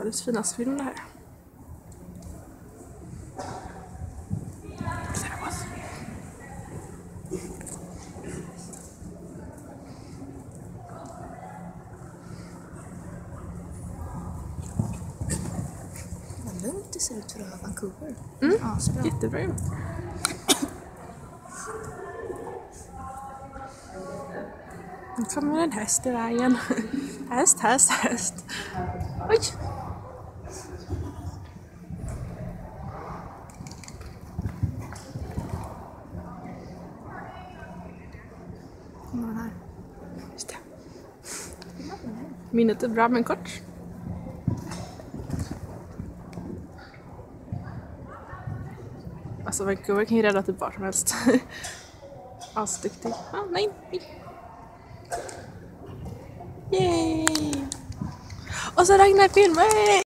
världens finaste film det här. Vad lugnt det ser ut för att vara Vancouver. Mm. Asbra. Jättebra gjort. Nu kommer en häst i vägen. Häst, häst, häst. Oj! Kommer den här. Just det. Minnet är bra men kort. Alltså Vancouver kan ju rädda typ var som helst. Asduktig. Ah, nej, nej. Yay! Och så regnar filmen!